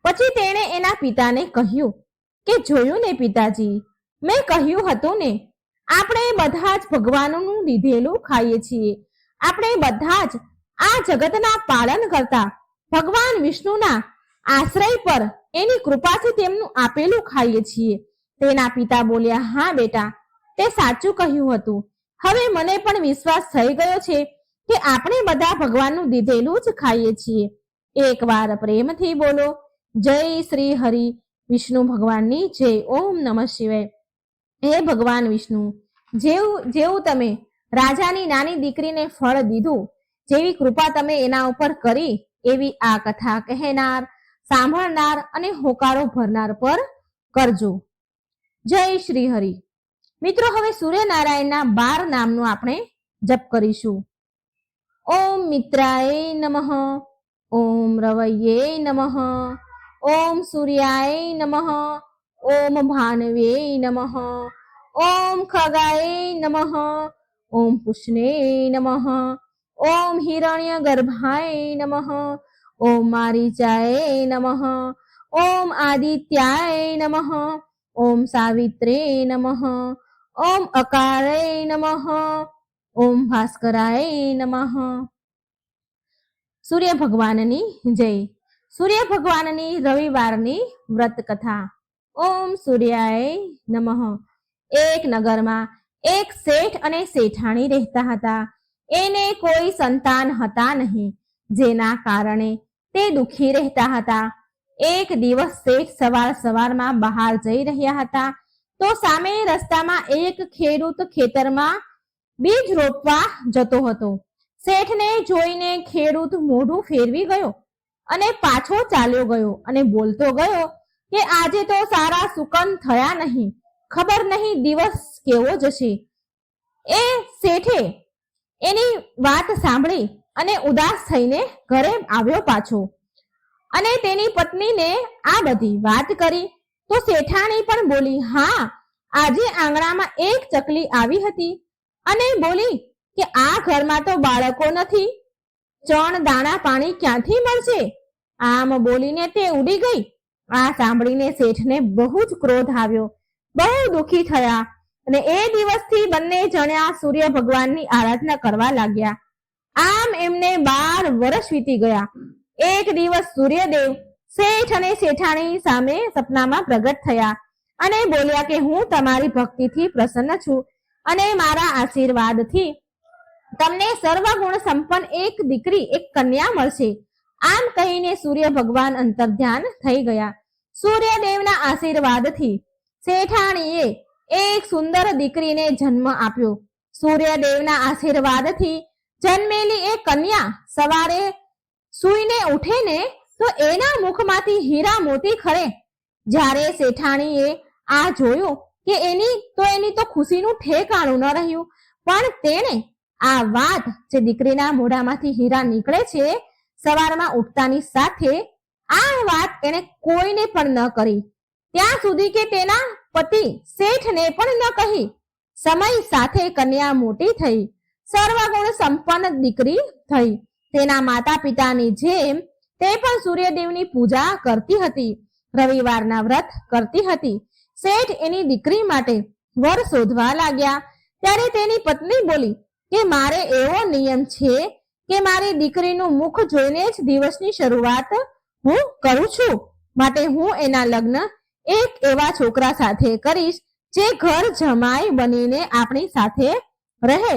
પછી તેણે એના પિતાને કહ્યું કે જોયું ને પિતાજી, મેં કહ્યું હતું ને, આપણે બધા જ ભગવાનનું લીધેલું ખાઈએ છીએ. આપણે બધા જ આ જગતના પાલન કરતા ભગવાન વિષ્ણુના આશ્રય પર એની કૃપાથી તેમનું આપેલું ખાઈએ છીએ. તેના પિતા બોલ્યા, હા બેટા, તે સાચું કહ્યું હતું. હવે મને પણ વિશ્વાસ થઈ ગયો છે કે આપણે બધા ભગવાનનું દીધેલું જ ખાઈએ છીએ. એકવાર પ્રેમથી બોલો, જય શ્રી હરિ વિષ્ણુ ભગવાનની જય. ઓમ નમઃ શિવાય. હે ભગવાન વિષ્ણુ, જેવું તમે રાજાની નાની દીકરીને ફળ દીધું, જેવી કૃપા તમે એના ઉપર કરી, એવી આ કથા કહેનાર, સાંભળનાર અને હોકારો ભરનાર પર કરજો. જય શ્રી હરિ. મિત્રો, હવે સૂર્યનારાયણના 12 નામનું આપણે જપ કરીશું. ઓમ મિત્રાય નમઃ, ઓમ રવૈયે નમઃ, ઓમ સૂર્યાય નમઃ, ઓમ ભાનવે નમઃ, ઓમ ખગાય નમઃ, ઓમ પુષ્ણે નમઃ, ઓમ હિરણ્ય ગર્ભાય નમઃ, ઓમ મારીચાય નમઃ, ઓમ આદિત્યાય નમઃ, ઓમ સાવિત્રે નમઃ, ઓમ અકારાય નમઃ, ઓમ ભાસ્કરાય નમઃ. સૂર્ય ભગવાનની જય. સૂર્ય ભગવાનની રવિવારની વ્રત કથા. ઓમ સૂર્યાય નમઃ. એક નગરમાં એક શેઠ અને શેઠાણી રહેતા હતા. એને કોઈ સંતાન હતા નહીં, જેના કારણે તે દુઃખી રહેતા હતા. એક દિવસ શેઠ સવારમાં બહાર જઈ રહ્યા હતા તો સામે રસ્તામાં એક ખેડૂત ખેતરમાં બીજ રોપવા જતો હતો. શેઠને જોઈને ખેડૂત મોઢું ફેરવી ગયો અને પાછો ચાલ્યો ગયો અને બોલતો ગયો કે આજે તો સારા સુકન થયા નહીં, ખબર નહીં દિવસ કેવો જશે. એ શેઠે એની વાત સાંભળી અને ઉદાસ થઈને ઘરે આવ્યો પાછો અને તેની પત્નીને આ બધી વાત કરી તો શેઠાણી પણ બોલી, હા, આજે આંગણામાં એક ચકલી આવી હતી અને બોલી કે આ ઘરમાં તો બાળકો નથી, ચણ દાણા પાણી ક્યાંથી મળશે? આમ બોલીને તે ઉડી ગઈ. આ સાંભળીને શેઠને બહુ જ ક્રોધ આવ્યો, બહુ દુઃખી થયા અને એ દિવસથી બંને જણા સૂર્ય ભગવાનની આરાધના કરવા લાગ્યા. આમ એમને 12 વર્ષ વીતી ગયા. એક દિવસ સૂર્યદેવ શેઠ અને શેઠાણી સામે સપનામાં પ્રગટ થયા અને બોલ્યા કે હું તમારી ભક્તિથી પ્રસન્ન છું અને મારા આશીર્વાદથી તમને સર્વગુણ સંપન્ન એક દીકરી, એક કન્યા મળશે. આમ કહીને સૂર્ય ભગવાન અંતર્ધ્યાન થઈ ગયા. સૂર્યદેવના આશીર્વાદથી શેઠાણીએ એક સુંદર દીકરીને જન્મ આપ્યો. સૂર્યદેવના આશીર્વાદથી જન્મેલી એ કન્યા સવારે સૂઈને ઉઠે ને તો એના મુખમાંથી હીરા મોતી ખરે. જ્યારે શેઠાણીએ આ જોયું કે એની તો ખુશીનું ઠેકાણું ન રહ્યું. પણ તેણે આ વાત જે દીકરીના મોઢામાંથી હીરા નીકળે છે સવારમાં ઉઠતાની સાથે આ વાત એને કોઈને પણ ન કરી, ત્યાં સુધી કે તેના પતિ શેઠને પણ ન કહી. સમય સાથે કન્યા મોટી થઈ, સર્વગુણ સંપન્ન દીકરી થઈ. તેના માતા પિતાની જેમ તે પણ સૂર્યદેવની પૂજા કરતી હતી, રવિવારના વ્રત કરતી હતી. શેઠ એની દીકરી માટે વર શોધવા લાગ્યા ત્યારે તેની પત્ની બોલી કે મારે એવો નિયમ છે કે મારી દીકરીનું મુખ જોઈને જ દિવસની શરૂઆત હું કરું છું, માટે હું એના લગ્ન એક એવા છોકરા સાથે કરીશ જે ઘર જમાઈ બનીને આપણી સાથે રહે.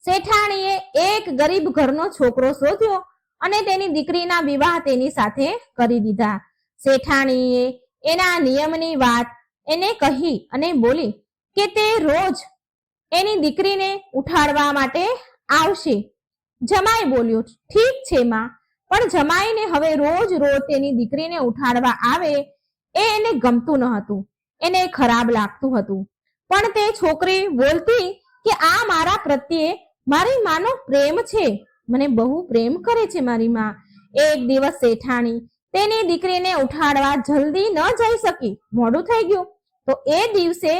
શેઠાણીએ એક ગરીબ ઘરનો છોકરો શોધ્યો અને તેની દીકરીના વિવાહ તેની સાથે કરી દીધા. શેઠાણીએ એના નિયમની વાત એને કહી અને બોલી કે તે રોજ એની દીકરીને ઉઠાડવા માટે આવશે. જમાઈ બોલ્યો, ઠીક છે માં, પણ જમાઈને હવે રોજ તેની દીકરીને ઉઠાડવા આવે એ એને ગમતું ન હતું, એને ખરાબ લાગતું હતું. પણ તે છોકરી બોલતી કે આ મારા પ્રત્યે મારી માનો પ્રેમ છે, મને બહુ પ્રેમ કરે છે મારી માં. એક દિવસ શેઠાણી તેની દીકરીને ઉઠાડવા જલ્દી ન જઈ શકી, મોડું થઈ ગયું. તો એ દિવસે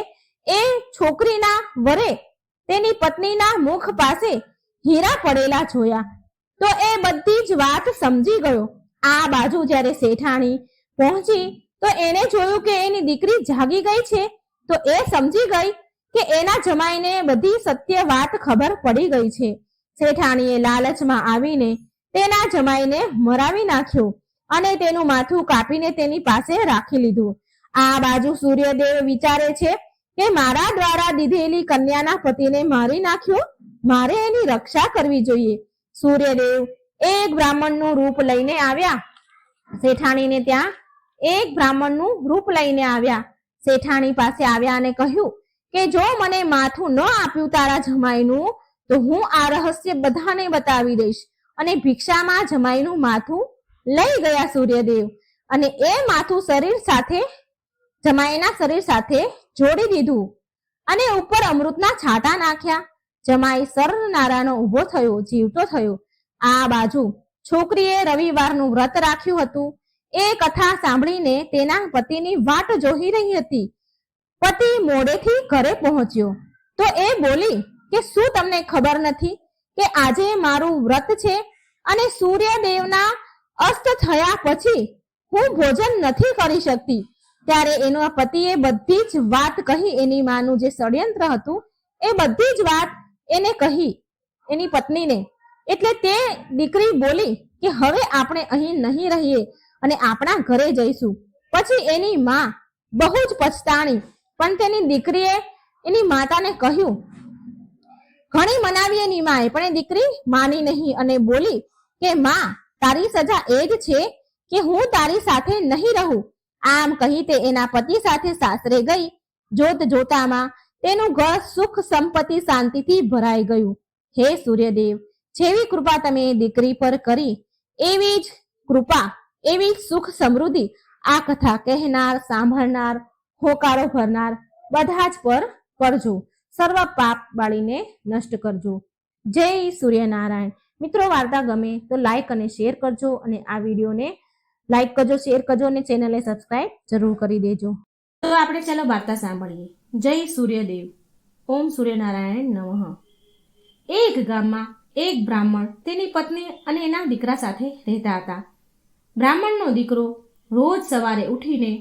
એ છોકરીના વરે તેની પત્નીના મુખ પાસે હીરા પડેલા જોયા તો એ બધી જ વાત સમજી ગયો. આ બાજુ જ્યારે શેઠાણી પહોંચી તો એને જોયું કે એની દીકરી જાગી ગઈ છે. તો એ સમજી ગઈ કે એના જમાઈને બધી સત્ય વાત ખબર પડી ગઈ છે. શેઠાણીએ લાલચમાં આવીને તેના જમાઈને મરાવી નાખ્યો અને તેનું માથું કાપીને તેની પાસે રાખી લીધું. આ બાજુ સૂર્યદેવ વિચારે છે કે મારા દ્વારા દીધેલી કન્યાના પતિને મારી નાખ્યો, મારે એની રક્ષા કરવી જોઈએ. સૂર્યદેવ એક બ્રાહ્મણનું રૂપ લઈને આવ્યા. શેઠાણીને ત્યાં એક બ્રાહ્મણનું રૂપ લઈને આવ્યા. શેઠાણી પાસે આવ્યા અને કહ્યું કે જો મને માથું ન આપ્યું તારા જમાઈનું તો હું આ રહસ્ય બધાને બતાવી દઈશ. અને ભિક્ષામાં જમાઈનું માથું લઈ ગયા સૂર્યદેવ અને એ માથું જમાઈના શરીર સાથે જોડી દીધું અને ઉપર અમૃતના છાંટા નાખ્યા. જમાઈ સરનારાનો ઊભો થયો, જીવતો થયો. આ બાજુ છોકરીએ રવિવારનું વ્રત રાખ્યું હતું. એ કથા સાંભળીને તેના પતિની વાટ જોઈ રહી હતી. પતિ મોડેથી ઘરે પહોંચ્યો તો એ બોલી કે શું તમને ખબર નથી કે આજે મારું વ્રત છે અને સૂર્યદેવના અસ્ત થયા પછી હું ભોજન નથી કરી શકતી. ત્યારે એના પતિએ બધી જ વાત કહી. એની માનું જે ષડયંત્ર હતું એ બધી જ વાત એને કહી એની પત્નીને. એટલે તે દીકરી બોલી કે હવે આપણે અહીં નહીં રહીએ અને આપણા ઘરે જઈશું. પછી એની માં બહુ જ પછતાણી, પણ તેની દીકરીએ એની માતાને કહ્યું, ઘણી મનાવી એની માએ, પણ એ દીકરી માની નહીં અને બોલી કે માં તારી સજા એ જ છે કે હું તારી સાથે નહીં રહું. આમ કહી તે એના પતિ સાથે સાસરે ગઈ. જોત જોતામાં તેનું ઘર સુખ સંપત્તિ શાંતિથી ભરાઈ ગયું. હે સૂર્યદેવ, જેવી કૃપા તમે દીકરી પર કરી એવી જ કૃપા, એવી સુખ સમૃદ્ધિ આ કથા કહેનાર, સાંભળનાર, હોકારો ભરનાર બધા જ પર કરજો. સર્વ પાપ બાળીને નષ્ટ કરજો. જય સૂર્યનારાયણ. મિત્રો, વાર્તા ગમે તો લાઈક અને શેર કરજો અને આ વિડીયોને લાઈક કરજો, શેર કરજો અને ચેનલને સબસ્ક્રાઇબ જરૂર કરી દેજો. તો આપણે ચાલો વાર્તા સાંભળીએ. જય સૂર્યદેવ. ઓમ સૂર્યનારાયણ નમઃ. એક ગામમાં એક બ્રાહ્મણ તેની પત્ની અને એના દીકરા સાથે રહેતા હતા. બ્રાહ્મણનો દીકરો રોજ સવારે ઉઠીને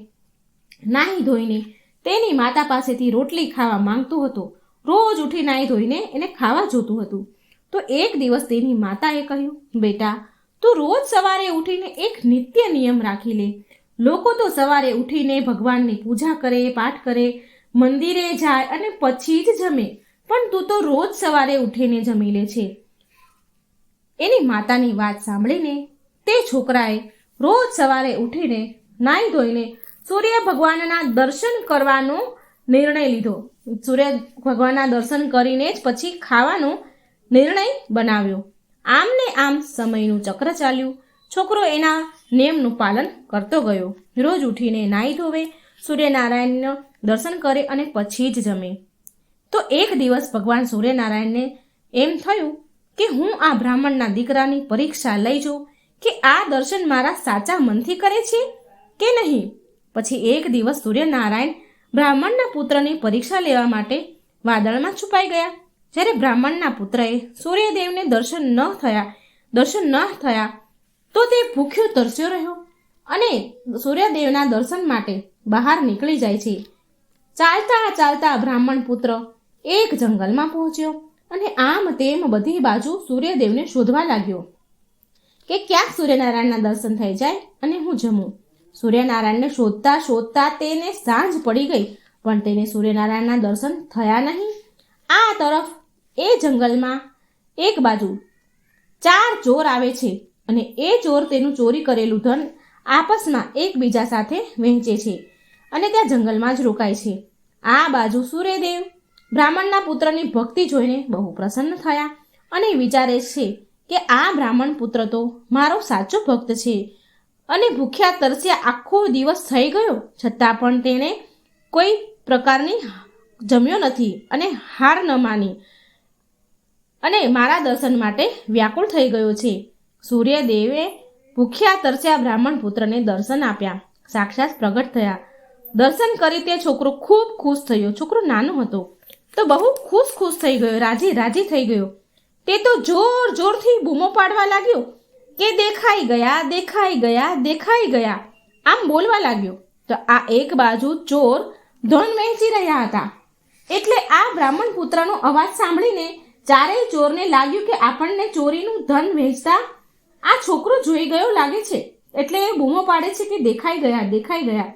નાહી ધોઈને તેની માતા પાસેથી રોટલી ખાવા માંગતો હતો. રોજ ઉઠી નાહી ધોઈને એને ખાવા જોતું હતું. તો એક દિવસ તેની માતાએ કહ્યું, બેટા તું રોજ સવારે ઉઠીને એક નિત્ય નિયમ રાખી લે. લોકો તો સવારે ઉઠીને ભગવાનની પૂજા કરે, પાઠ કરે, મંદિરે જાય અને પછી જ જમે, પણ તું તો રોજ સવારે ઉઠીને જમી લે છે. એની માતાની વાત સાંભળીને તે છોકરાએ રોજ સવારે ઉઠીને નાહી ધોઈને સૂર્ય ભગવાનના દર્શન કરવાનો નિર્ણય લીધો. સૂર્ય ભગવાનના દર્શન કરીને જ પછી ખાવાનો નિર્ણય બનાવ્યો. આમ ને આમ સમયનું ચક્ર ચાલ્યું. છોકરો એના નિયમનું પાલન કરતો ગયો. રોજ ઉઠીને નાહી ધોવે, સૂર્યનારાયણનું દર્શન કરે અને પછી જ જમે. તો એક દિવસ ભગવાન સૂર્યનારાયણને એમ થયું કે હું આ બ્રાહ્મણના દીકરાની પરીક્ષા લઈ જાઉં કે આ દર્શન મારા સાચા મનથી કરે છે કે નહીં. પછી એક દિવસ સૂર્યનારાયણ બ્રાહ્મણના પુત્રની પરીક્ષા લેવા માટે વાદળમાં છુપાઈ ગયા. જ્યારે બ્રાહ્મણના પુત્રએ સૂર્યદેવને દર્શન ન થયા તો તે ભૂખ્યો તરસ્યો રહ્યો અને સૂર્યદેવના દર્શન માટે બહાર નીકળી જાય છે. ચાલતા ચાલતા બ્રાહ્મણ પુત્ર એક જંગલમાં પહોંચ્યો અને આમ તેમ બધી બાજુ સૂર્યદેવને શોધવા લાગ્યો કે ક્યાંક સૂર્યનારાયણના દર્શન થઈ જાય અને હું જમું. સૂર્યનારાયણને શોધતા શોધતા તેને સાંજ પડી ગઈ, પણ તેને સૂર્યનારાયણના દર્શન થયા નહીં. આ તરફ એ જંગલમાં એક બાજુ 4 ચોર આવે છે અને એ ચોર તેનું ચોરી કરેલું ધન આપસમાં એકબીજા સાથે વહેંચે છે અને ત્યાં જંગલમાં જ રોકાય છે. આ બાજુ સૂર્યદેવ બ્રાહ્મણના પુત્રની ભક્તિ જોઈને બહુ પ્રસન્ન થયા અને વિચારે છે કે આ બ્રાહ્મણ પુત્ર તો મારો સાચો ભક્ત છે અને ભૂખ્યા તરસ્યા આખો દિવસ થઈ ગયો છતાં પણ તેણે કોઈ પ્રકારની જમ્યો નથી અને હાર ન માની અને મારા દર્શન માટે વ્યાકુળ થઈ ગયો છે. સૂર્યદેવે ભૂખ્યા તરસ્યા બ્રાહ્મણ પુત્રને દર્શન આપ્યા. સાક્ષાત પ્રગટ થયા. દર્શન કરી તે છોકરો ખૂબ ખુશ થયો. છોકરો નાનો હતો તો બહુ ખુશ થઈ ગયો, રાજી થઈ ગયો. તે તો જોરથી બૂમો પાડવા લાગ્યો કે દેખાઈ ગયા આમ બોલવા લાગ્યો. તો આ એક બાજુ ચોર ધન વહેંચી રહ્યા હતા. એટલે આ બ્રાહ્મણ પુત્રનો અવાજ સાંભળીને ચારેય ચોરને લાગ્યું કે આપણને ચોરીનું ધન વહેંચતા આ છોકરો જોઈ ગયો લાગે છે, એટલે એ બૂમો પાડે છે કે દેખાઈ ગયા.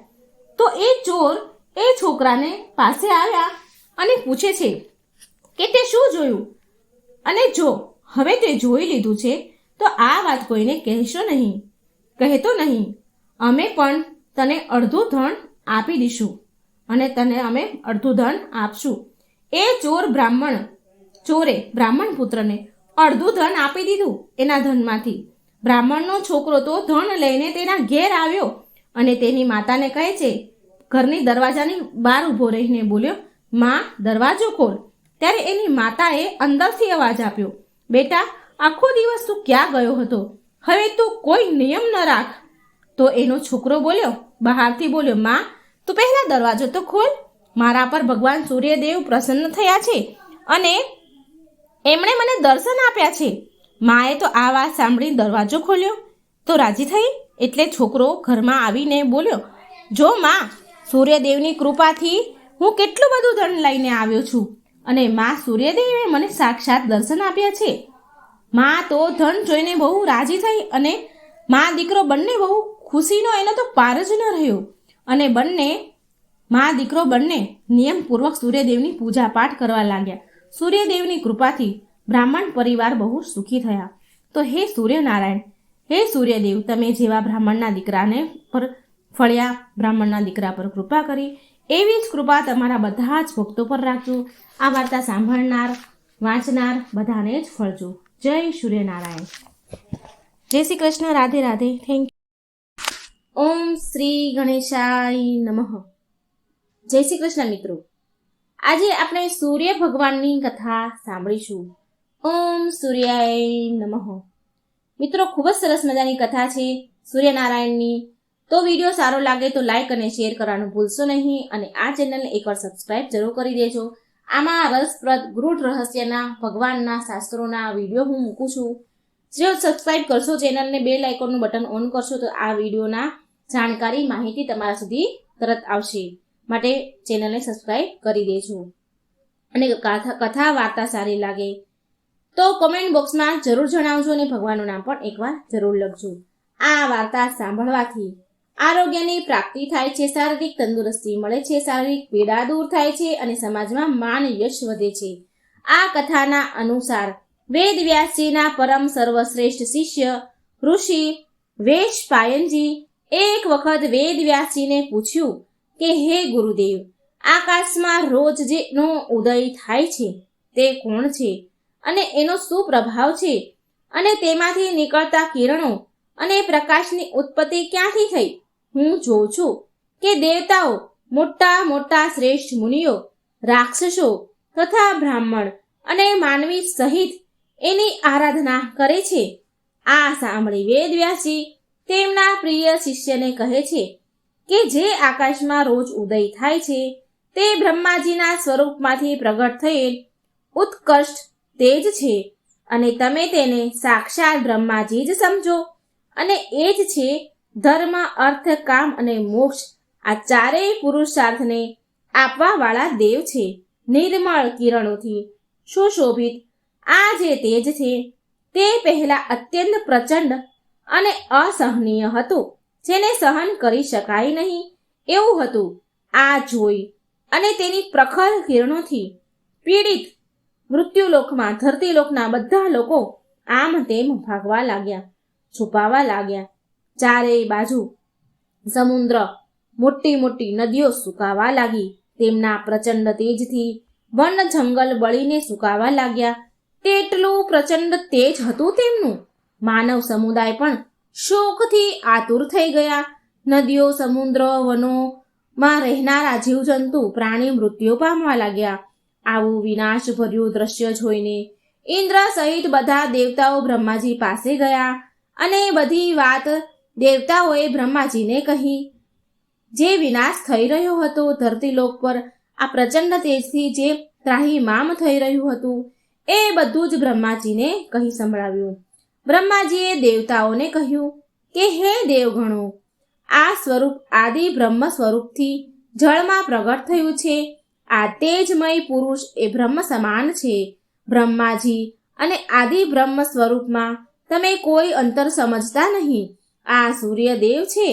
તો એ ચોર એ છોકરાને પાસે આવ્યા અને પૂછે છે કે તે શું જોયું, અને જો હવે તે જોઈ લીધું છે તો આ વાત કોઈને કહેતો નહીં. અમે પણ તને અડધું ધન આપી દઈશું અને તને અમે અડધું ધન આપશું. એ ચોરે બ્રાહ્મણ પુત્રને અડધું ધન આપી દીધું એના ધનમાંથી. બ્રાહ્મણનો છોકરો તો ધન લઈને તેના ઘેર આવ્યો અને તેની માતાને કહે છે, ઘરની દરવાજાની બહાર ઊભો રહીને બોલ્યો, માં દરવાજો ખોલ. ત્યારે એની માતાએ અંદરથી અવાજ આપ્યો, બેટા આખો દિવસ તું ક્યાં ગયો હતો? હવે તું કોઈ નિયમ ન રાખ. તો એનો છોકરો બહારથી બોલ્યો, માં તું પહેલા દરવાજો તો ખોલ. મારા પર ભગવાન સૂર્યદેવ પ્રસન્ન થયા છે અને એમણે મને દર્શન આપ્યા છે. માએ તો આ વાત સાંભળી દરવાજો ખોલ્યો તો રાજી થઈ. એટલે છોકરો ઘરમાં આવીને બોલ્યો, જો માં સૂર્યદેવની કૃપાથી હું કેટલું બધું ધન લઈને આવ્યો છું અને માં સૂર્યદેવે મને સાક્ષાત દર્શન આપ્યા છે. માં તો ધન જોઈને બહુ રાજી થઈ અને માં દીકરો બંને બહુ ખુશીનો એનો તો પાર જ ન રહ્યો અને માં દીકરો બંને નિયમપૂર્વક સૂર્યદેવની પૂજા પાઠ કરવા લાગ્યા. સૂર્યદેવની કૃપાથી બ્રાહ્મણ પરિવાર બહુ સુખી થયા. તો હે સૂર્યનારાયણ, હે સૂર્યદેવ, તમે જેવા બ્રાહ્મણના દીકરાને પર ફળ્યા, બ્રાહ્મણના દીકરા પર કૃપા કરી, એવી જ કૃપા તમારા બધા જ ભક્તો પર રાખજો. આ વાર્તા સાંભળનાર, વાંચનાર બધાને જ ફળજો. જય સૂર્યનારાયણ. જય શ્રી કૃષ્ણ. રાધે રાધે. Thank you. ઓમ શ્રી ગણેશાય નમઃ. જય શ્રી કૃષ્ણ મિત્રો. આજે આપણે સૂર્ય ભગવાનની કથા સાંભળીશું. ઓમ સૂર્યાય નમઃ. મિત્રો ખૂબ જ સરસ મજાની કથા છે સૂર્યનારાયણની. તો વિડીયો સારો લાગે તો લાઈક અને શેર કરવાનું ભૂલશો નહીં અને આ ચેનલને એકવાર સબસ્ક્રાઇબ જરૂર કરી દેજો. આમાં રસપ્રદ ગૃઢ રહસ્યના ભગવાનના શાસ્ત્રોના વિડીયો હું મૂકું છું. જો સબસ્ક્રાઇબ કરશો ચેનલને, બેલ આઇકોનનું બટન ઓન કરશો તો આ વિડીયોના જાણકારી માહિતી તમારા સુધી તરત આવશે. માટે ચેનલને સબસ્ક્રાઇબ કરી દેજો. અને કથા વાર્તા સારી લાગે તો કોમેન્ટ બોક્સમાં જરૂર જણાવજો અને ભગવાનનું નામ પણ એકવાર જરૂર લખજો. આ વાર્તા સાંભળવાથી આરોગ્યની પ્રાપ્તિ થાય છે, શારીરિક તંદુરસ્તી મળે છે, શારીરિક પીડા દૂર થાય છે અને સમાજમાં માન યશ વધે છે. આ કથાના અનુસાર વેદ વ્યાસજીના પરમ સર્વશ્રેષ્ઠ શિષ્ય ઋષિ વેશપાયનજી એક વખત વેદ વ્યાસજીને પૂછ્યું કે હે ગુરુદેવ, આકાશમાં રોજ જેનો ઉદય થાય છે તે કોણ છે અને એનો શું પ્રભાવ છે, અને તેમાંથી નીકળતા કિરણો અને પ્રકાશની ઉત્પત્તિ ક્યાંથી થઈ? હું જોઉં છું કે દેવતાઓ, મોટા મોટા શ્રેષ્ઠ મુનિઓ, રાક્ષસો તથા બ્રાહ્મણ અને માનવી સહિત એની આરાધના કરે છે. આ સાંભળી વેદવ્યાસજી તેમના પ્રિય શિષ્યને કહે છે કે જે આકાશમાં રોજ ઉદય થાય છે તે બ્રહ્માજીના સ્વરૂપમાંથી પ્રગટ થયેલ ઉત્કૃષ્ટ તેજ છે, અને તમે તેને સાક્ષાત બ્રહ્માજી જ સમજો, અને એ જ છે ધર્મ, અર્થ, કામ અને મોક્ષ આ ચારેય પુરુષાર્થને આપવાવાળા દેવ છે. નિર્મળ કિરણોથી સુશોભિત આ જે તેજ છે તે પહેલા અત્યંત પ્રચંડ અને અસહનીય હતું, જેને સહન કરી શકાય નહીં એવું હતું. આ જોઈ અને તેની પ્રખર કિરણોથી પીડિત મૃત્યુલોકમાં ધરતીલોકના બધા લોકો આમ તેમ ભાગવા લાગ્યા, છુપાવા લાગ્યા. ચારેય બાજુ સમુદ્ર, મોટી મોટી નદીઓ સુકાવા લાગી. તેમના પ્રચંડ તેજથી વન જંગલ બળીને સુકાવા લાગ્યા. તેટલું પ્રચંડ તેજ હતું તેમનું. માનવ સમુદાય પણ શોકથી આતુર થઈ ગયા. નદીઓ, સમુદ્ર, વનોમાં રહેનારા જીવજંતુ, પ્રાણી મૃત્યુ પામવા લાગ્યા. આવું વિનાશ ભર્યું દ્રશ્ય જોઈને ઇન્દ્ર સહિત બધા દેવતાઓ બ્રહ્માજી પાસે ગયા અને બધી વાત દેવતાઓએ બ્રહ્માજીને કહી. જે વિનાશ થઈ રહ્યો હતો ધરતીલોક પર, આ પ્રચંડ તેજથી જે ત્રાહિમામ થઈ રહ્યું હતું, એ બધું જ બ્રહ્માજીને કહી સંભળાવ્યું. બ્રહ્માજીએ દેવતાઓને કહ્યું કે હે દેવગણો, આ સ્વરૂપ આદિ બ્રહ્મ સ્વરૂપથી જળમાં પ્રગટ થયું છે. આ તેજમય પુરુષ એ બ્રહ્મ સમાન છે. બ્રહ્માજી અને આદિ બ્રહ્મ સ્વરૂપમાં તમે કોઈ અંતર સમજતા નહીં. આ સૂર્યદેવ છે.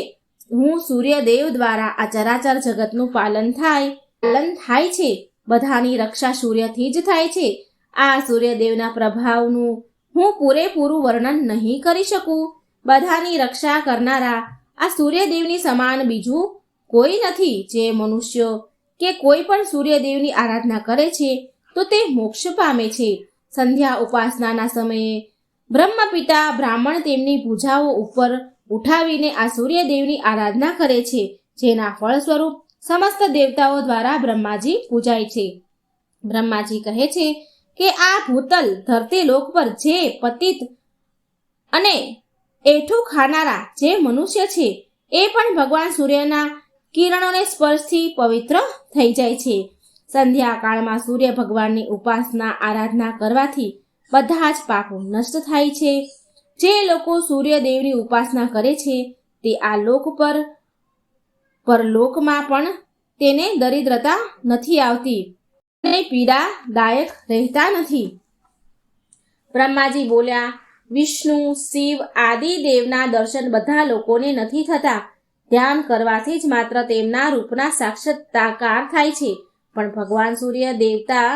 હું સૂર્યદેવ દ્વારા આ ચરાચર જગતનું પાલન થાય છે. બધાની રક્ષા સૂર્યથી જ થાય છે. આ સૂર્યદેવના પ્રભાવનું હું પૂરેપૂરું વર્ણન નહીં કરી શકું. બધાની રક્ષા કરનારા આ સૂર્યદેવની સમાન બીજું કોઈ નથી. જે મનુષ્યો કે કોઈ પણ સૂર્યદેવની આરાધના કરે છે તો તે મોક્ષ પામે છે. સંધ્યા ઉપાસનાના સમયે બ્રહ્મપિતા બ્રાહ્મણ તેમની ભુજાઓ ઉપર ઉઠાવીને આ સૂર્યદેવની આરાધના કરે છે, જેના ફળ સ્વરૂપ સમસ્ત દેવતાઓ દ્વારા બ્રહ્માજી પૂજાય છે. બ્રહ્માજી કહે છે કે આ ભૂતલ ધરતીલોક પર જે પતિત અને એઠું ખાનારા જે મનુષ્ય છે એ પણ ભગવાન સૂર્યના કિરણોને સ્પર્શથી પવિત્ર થઈ જાય છે. સંધ્યાકાળમાં સૂર્ય ભગવાનની ઉપાસના આરાધના કરવાથી બધા જ પાપો નષ્ટ થાય છે. જે લોકો સૂર્યદેવની ઉપાસના કરે છે તે આ લોક પર પરલોકમાં પણ તેને દરિદ્રતા નથી આવતી અને પીડાદાયક રહેતા નથી. બ્રહ્માજી બોલ્યા, વિષ્ણુ, શિવ આદિ દેવના દર્શન બધા લોકોને નથી થતા. ધ્યાન કરવાથી જ માત્ર તેમના રૂપના સાક્ષાત્કાર થાય છે. પણ ભગવાન સૂર્ય દેવતા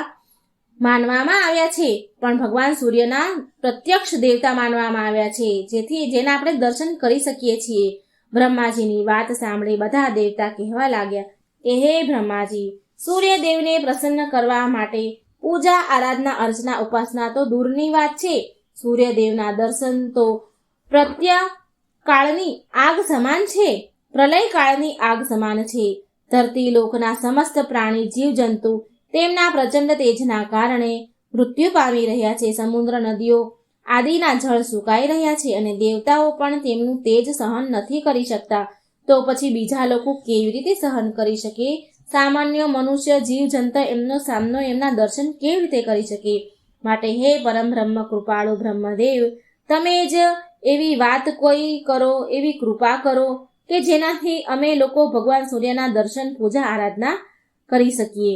માનવામાં આવ્યા છે, પણ ભગવાન સૂર્યના પ્રત્યક્ષ દેવતા માનવામાં આવ્યા છે, જેના આપણે દર્શન કરી શકીએ છીએ. બ્રહ્માજીની વાત સાંભળી બધા દેવતા કહેવા લાગ્યા કે હે બ્રહ્માજી, સૂર્યદેવને પ્રસન્ન કરવા માટે પૂજા, આરાધના, અર્ચના, ઉપાસના તો દૂરની વાત છે. સૂર્યદેવના દર્શન તો પ્રત્યકાળની આગ સમાન છે, પ્રલય કાળની આગ સમાન છે. ધરતી લોકના સમસ્ત પ્રાણી, જીવજંતુ તેમના પ્રચંડ તેજના કારણે મૃત્યુ પામી રહ્યા છે. સમુદ્ર, નદીઓ આદિના જળ સુકાઈ રહ્યા છે અને દેવતાઓ પણ તેમનું તેજ સહન નથી કરી શકતા. તો પછી બીજા લોકો કેવી રીતે સહન કરી શકે? સામાન્ય મનુષ્ય, જીવજંતુ એમનો સામનો, એમના દર્શન કેવી રીતે કરી શકે? માટે હે પરમ બ્રહ્મ કૃપાળુ બ્રહ્મદેવ, તમે જ એવી વાત કોઈ કરો, એવી કૃપા કરો કે જેનાથી અમે લોકો ભગવાન સૂર્યના દર્શન, પૂજા, આરાધના કરી શકીએ.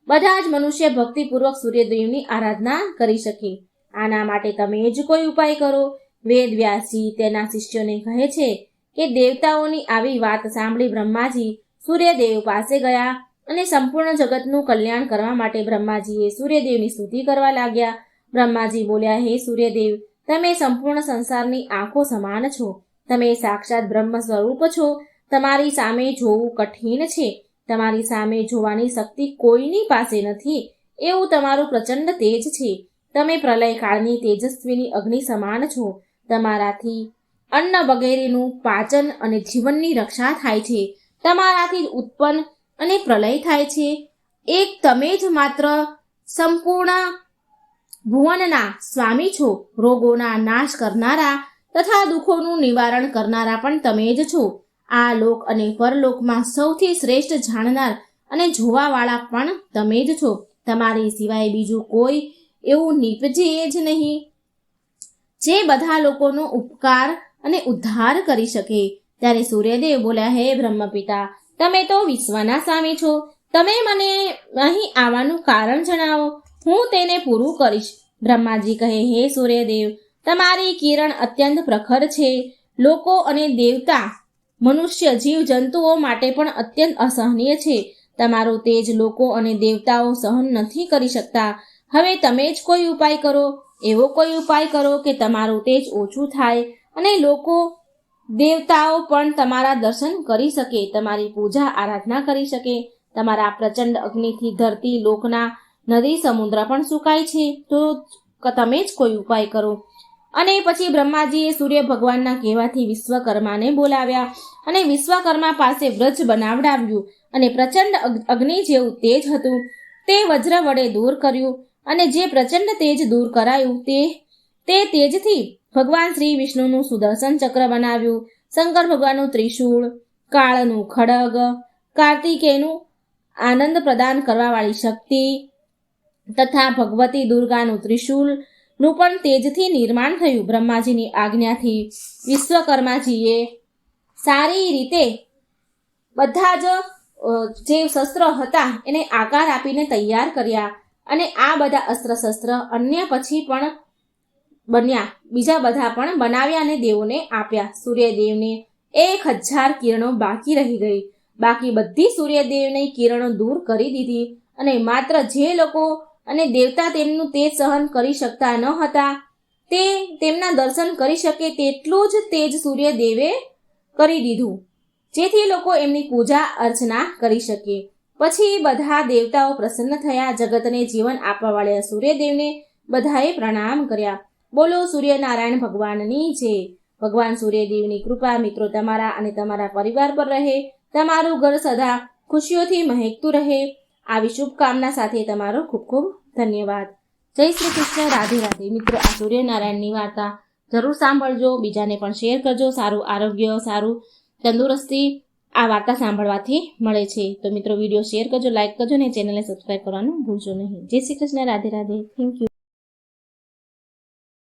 બધા જ મનુષ્ય ભક્તિપૂર્વક સૂર્યદેવની આરાધના કરી શકે. આના માટે તમે જ કોઈ ઉપાય કરો. વેદ વ્યાસજી તેના શિષ્યોને કહે છે કે દેવતાઓની આવી વાત સાંભળી બ્રહ્માજી સૂર્યદેવ પાસે ગયા અને સંપૂર્ણ જગતનું કલ્યાણ કરવા માટે બ્રહ્માજીએ સૂર્યદેવની સ્તુતિ કરવા લાગ્યા. બ્રહ્માજી બોલ્યા, હે સૂર્યદેવ, તમે સંપૂર્ણ સંસારની આંખો સમાન છો. તમે સાક્ષાત બ્રહ્મ સ્વરૂપ છો. તમારી સામે જોવું કઠિન છે. તમારી સામે જોવાની શક્તિ કોઈની પાસે નથી. એવું તમારું પ્રચંડ તેજ છે. તમે પ્રલયકાળની તેજસ્વીની અગ્નિ સમાન છો. તમારાથી અન્ન વગેરેનું પાચન અને જીવનની રક્ષા થાય છે. તમારાથી જ ઉત્પન્ન અને પ્રલય થાય છે. એક તમે જ માત્ર સંપૂર્ણ ભુવનના સ્વામી છો. રોગોના નાશ કરનારા તથા દુઃખોનું નિવારણ કરનારા પણ તમે જ છો. આ લોક અને પરલોકમાં સૌથી શ્રેષ્ઠ જાણનાર અને જોવાવાળા પણ તમે જ છો. તમારી સિવાય બીજું કોઈ એવું નીપજે જ નહીં જે બધા લોકોનો ઉપકાર અને ઉદ્ધાર કરી શકે. ત્યારે સૂર્યદેવ બોલ્યા, હે બ્રહ્મપિતા, તમે તો વિશ્વના સ્વામી છો. તમે મને અહીં આવવાનું કારણ જણાવો, હું તેને પૂરું કરીશ. બ્રહ્માજી કહે, હે સૂર્યદેવ, તમારી કિરણ અત્યંત પ્રખર છે. લોકો અને દેવતા, મનુષ્ય, જીવ જંતુઓ માટે પણ અત્યંત અસહનીય છે. તમારું તેજ લોકો અને દેવતાઓ સહન નથી કરી શકતા. હવે તમે જ કોઈ ઉપાય કરો. એવો કોઈ ઉપાય કરો કે તમારું તેજ ઓછું થાય અને લોકો દેવતાઓ પણ તમારા દર્શન કરી શકે, તમારી પૂજા આરાધના કરી શકે. તમારા પ્રચંડ અગ્નિથી ધરતી, લોકના, નદી, સમુદ્ર પણ સુકાય છે. તો તમે જ કોઈ ઉપાય કરો. અને પછી બ્રહ્માજીએ સૂર્ય ભગવાનના કહેવાથી વિશ્વકર્માને બોલાવ્યા અને વિશ્વકર્મા પાસે વ્રજ બનાવડાવ્યું અને પ્રચંડ અગ્નિ જેવું તેજ હતું તે વજ્ર વડે દૂર કર્યું. અને જે પ્રચંડ તેજ દૂર કરાયું તે તેજથી ભગવાન શ્રી વિષ્ણુનું સુદર્શન ચક્ર બનાવ્યું, શંકર ભગવાનનું ત્રિશૂળ, કાળનું ખડગ, કાર્તિકેયનું આનંદ પ્રદાન કરવાવાળી શક્તિ તથા ભગવતી દુર્ગાનું ત્રિશૂળનું પણ તેજથી નિર્માણ થયું. બ્રહ્માજીની આજ્ઞાથી વિશ્વકર્માજીએ સારી રીતે બધા જ જે શસ્ત્રો હતા એને આકાર આપીને તૈયાર કર્યા. અને આ બધા અસ્ત્ર શસ્ત્ર અન્ય પછી પણ બન્યા, બીજા બધા પણ બનાવ્યા અને દેવોને આપ્યા. સૂર્યદેવને 1000 કિરણો બાકી રહી ગઈ. બાકી બધી સૂર્યદેવની કિરણો દૂર કરી દીધી અને માત્ર જે લોકો અને દેવતા તેમનું તેજ સહન કરી શકતા ન હતા તે તેમના દર્શન કરી શકે તેટલું જ તેજ સૂર્યદેવે કરી દીધું, જેથી લોકો એમની પૂજા અર્ચના કરી શકે. પછી બધા દેવતાઓ પ્રસન્ન થયા. જગતને જીવન આપવાવાળા સૂર્યદેવને બધાએ પ્રણામ કર્યા. બોલો સૂર્યનારાયણ ભગવાનની જય. ભગવાન સૂર્યદેવની કૃપા મિત્રો તમારા અને તમારા પરિવાર પર રહે. તમારું ઘર સદા ખુશીઓથી મહેકતું રહે. આવી શુભકામના સાથે તમારો ખૂબ ખૂબ ધન્યવાદ. જય શ્રી કૃષ્ણ. રાધે રાધે. મિત્રો, આ સૂર્યનારાયણની વાર્તા જરૂર સાંભળજો, બીજાને પણ શેર કરજો. સારું આરોગ્ય, સારું તંદુરસ્તી આ વાર્તા સાંભળવાથી મળે છે. તો મિત્રો, વિડીયો શેર કરજો, લાઈક કરજો અને ચેનલને સબસ્ક્રાઈબ કરવાનું ભૂલશો નહીં. જય શ્રી કૃષ્ણ. રાધે રાધે. Thank you.